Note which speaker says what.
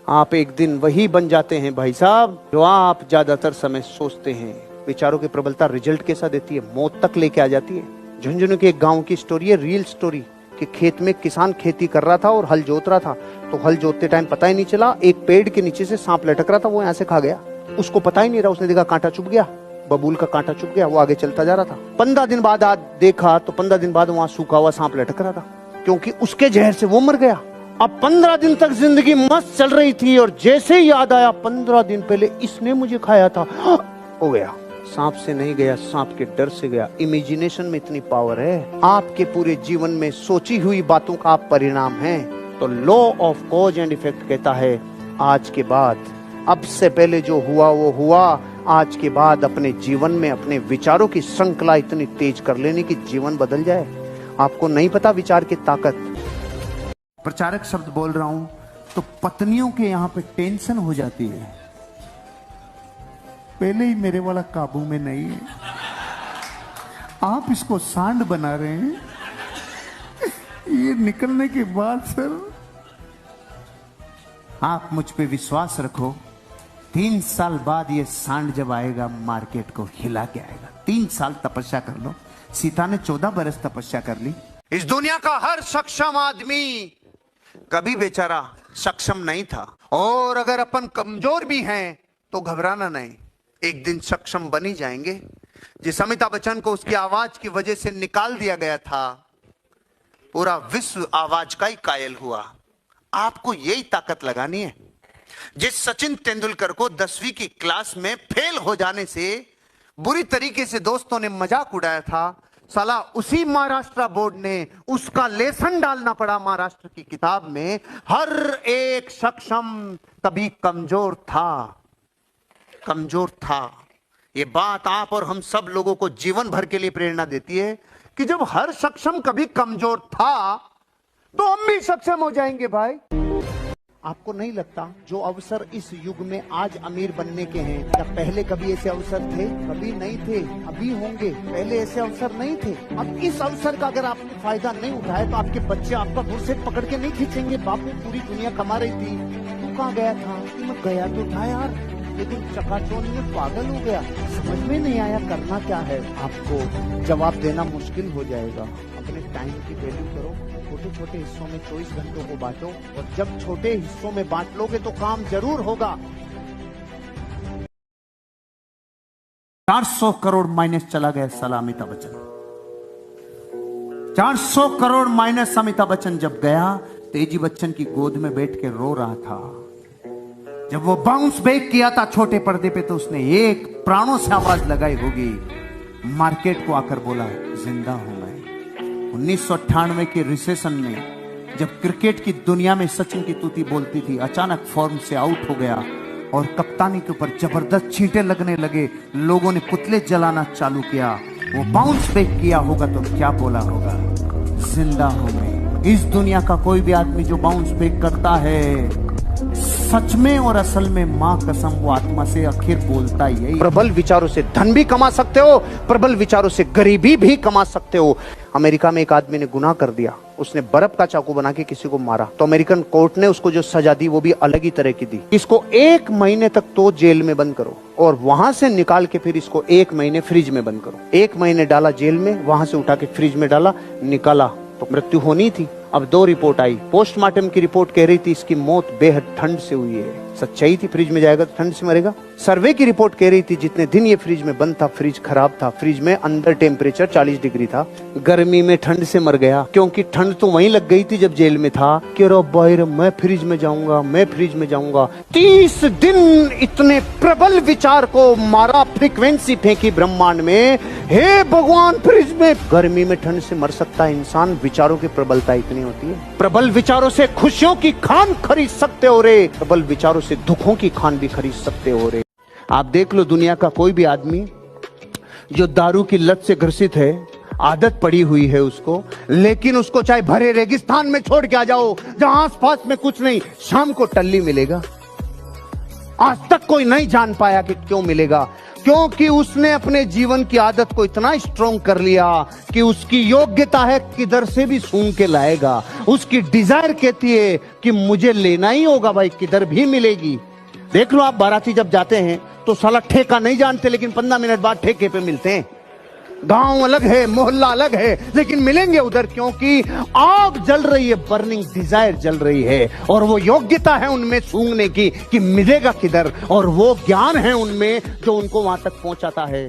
Speaker 1: आप एक दिन वही बन जाते हैं भाई साहब जो आप ज्यादातर समय सोचते हैं। विचारों की प्रबलता रिजल्ट कैसा देती है, मौत तक लेके आ जाती है। झुंझुनू के एक गांव की स्टोरी है, रियल स्टोरी, कि खेत में किसान खेती कर रहा था और हल जोत रहा था। तो हल जोतते टाइम पता ही नहीं चला, एक पेड़ के नीचे से सांप लटक रहा था, वो यहाँ से खा गया। उसको पता ही नहीं रहा, उसने देखा कांटा चुभ गया, बबूल का कांटा चुभ गया, वो आगे चलता जा रहा था। 15 दिन बाद आज देखा तो 15 दिन बाद वहां सूखा हुआ सांप लटक रहा था, क्योंकि उसके जहर से वो मर गया। अब 15 दिन तक जिंदगी मस्त चल रही थी और जैसे ही याद आया 15 दिन पहले इसने मुझे खाया था, हो गया। सांप से नहीं गया, सांप के डर से गया। इमेजिनेशन में इतनी पावर है। आपके पूरे जीवन में सोची हुई बातों का आप परिणाम हैं। तो law of cause and effect कहता है आज के बाद, अब से पहले जो हुआ वो हुआ, आज के बाद अपने जीवन में अपने विचारों की श्रृंखला इतनी तेज कर लेने की जीवन बदल जाए। आपको नहीं पता विचार की ताकत। प्रचारक शब्द बोल रहा हूं तो पत्नियों के यहां पे टेंशन हो जाती है, पहले ही मेरे वाला काबू में नहीं है, आप इसको सांड बना रहे हैं, ये निकलने के बाद सर आप मुझ पे विश्वास रखो, 3 साल बाद ये सांड जब आएगा मार्केट को हिला के आएगा। 3 साल तपस्या कर लो। सीता ने 14 बरस तपस्या कर ली। इस दुनिया का हर सक्षम आदमी कभी बेचारा सक्षम नहीं था, और अगर अपन कमजोर भी हैं तो घबराना नहीं, एक दिन सक्षम बन ही जाएंगे। जिस अमिताभ बच्चन को उसकी आवाज की वजह से निकाल दिया गया था, पूरा विश्व आवाज का ही कायल हुआ। आपको यही ताकत लगानी है। जिस सचिन तेंदुलकर को 10वीं की क्लास में फेल हो जाने से बुरी तरीके से दोस्तों ने मजाक उड़ाया था, साला उसी महाराष्ट्र बोर्ड ने उसका लेसन डालना पड़ा महाराष्ट्र की किताब में। हर एक सक्षम कभी कमजोर था, कमजोर था। ये बात आप और हम सब लोगों को जीवन भर के लिए प्रेरणा देती है कि जब हर सक्षम कभी कमजोर था तो हम भी सक्षम हो जाएंगे भाई। आपको नहीं लगता जो अवसर इस युग में आज अमीर बनने के हैं, क्या पहले कभी ऐसे अवसर थे? कभी नहीं थे, अभी होंगे। पहले ऐसे अवसर नहीं थे। अब इस अवसर का अगर आपने फायदा नहीं उठाया तो आपके बच्चे आपका घुर्से पकड़ के नहीं खींचेंगे, बापू पूरी दुनिया कमा रही थी, तू कहाँ गया था? मैं गया तो था यार, लेकिन चकाचौंध में पागल हो गया, समझ में नहीं आया करना क्या है। आपको जवाब देना मुश्किल हो जाएगा। अपने टाइम की वैल्यू करो, छोटे छोटे हिस्सों में 24 घंटों को बांटो, और जब छोटे हिस्सों में बांट लोगे तो काम जरूर होगा। 400 करोड़ माइनस चला गया साला अमिताभ बच्चन। 400 करोड़ माइनस अमिताभ बच्चन जब गया, तेजी बच्चन की गोद में बैठ के रो रहा था। जब वो बाउंस बैक किया था छोटे पर्दे पे तो उसने एक प्राणों से आवाज लगाई होगी, मार्केट को आकर बोला जिंदा हूं मैं। 1998 के रिसेशन में जब क्रिकेट की दुनिया में सचिन की तूती बोलती थी, अचानक फॉर्म से आउट हो गया और कप्तानी के ऊपर जबरदस्त छींटे लगने लगे, लोगों ने पुतले जलाना चालू किया। वो बाउंस बैक किया होगा तो क्या बोला होगा, जिंदा हूं मैं। इस दुनिया का कोई भी आदमी जो बाउंस बैक करता है, सच में और असल में मां कसम वो आत्मा से आखिर बोलता ही है। प्रबल विचारों से धन भी कमा सकते हो, प्रबल विचारों से गरीबी भी कमा सकते हो। अमेरिका में एक आदमी ने गुनाह कर दिया, उसने बर्फ का चाकू बना के किसी को मारा, तो अमेरिकन कोर्ट ने उसको जो सजा दी वो भी अलग ही तरह की दी। इसको 1 महीने तक तो जेल में बंद करो और वहां से निकाल के फिर इसको 1 महीने फ्रिज में बंद करो। 1 महीने डाला जेल में, वहां से उठा के फ्रिज में डाला, निकाला तो मृत्यु होनी थी। अब 2 रिपोर्ट आई। पोस्टमार्टम की रिपोर्ट कह रही थी इसकी मौत बेहद ठंड से हुई है, सच्चाई थी, फ्रिज में जाएगा तो ठंड से मरेगा। सर्वे की रिपोर्ट कह रही थी जितने दिन ये फ्रिज में बंद था, फ्रिज खराब था, फ्रिज में अंदर टेम्परेचर 40 डिग्री था, गर्मी में ठंड से मर गया, क्योंकि ठंड तो वहीं लग गई थी जब जेल में था। कि रो बाहर मैं फ्रिज में जाऊंगा, मैं फ्रिज में जाऊंगा। 30 दिन इतने प्रबल विचार को मारा, फ्रीक्वेंसी फेंकी ब्रह्मांड में। हे भगवान, फ्रिज में गर्मी में ठंड से मर सकता है इंसान, विचारों की प्रबलता इतनी होती है। प्रबल विचारों से खुशियों की खान खरीद सकते हो रे, प्रबल विचारों से दुखों की खान भी खरीद सकते हो रे। आप देख लो दुनिया का कोई भी आदमी जो दारू की लत से ग्रसित है, आदत पड़ी हुई है उसको, लेकिन उसको चाहे भरे रेगिस्तान में छोड़ के आ जाओ जहां आसपास में कुछ नहीं, शाम को टल्ली मिलेगा। आज तक कोई नहीं जान पाया कि क्यों मिलेगा। क्योंकि उसने अपने जीवन की आदत को इतना स्ट्रॉन्ग कर लिया कि उसकी योग्यता है किधर से भी सूंघ के लाएगा। उसकी डिजायर कहती है कि मुझे लेना ही होगा भाई, किधर भी मिलेगी। देख लो आप बाराती जब जाते हैं तो साला ठेका नहीं जानते, लेकिन 15 मिनट बाद ठेके पे मिलते हैं। गांव अलग है, मोहल्ला अलग है, लेकिन मिलेंगे उधर, क्योंकि आग जल रही है, बर्निंग डिजायर जल रही है, और वो योग्यता है उनमें सूंघने की कि मिलेगा किधर, और वो ज्ञान है उनमें जो उनको वहां तक पहुंचाता है।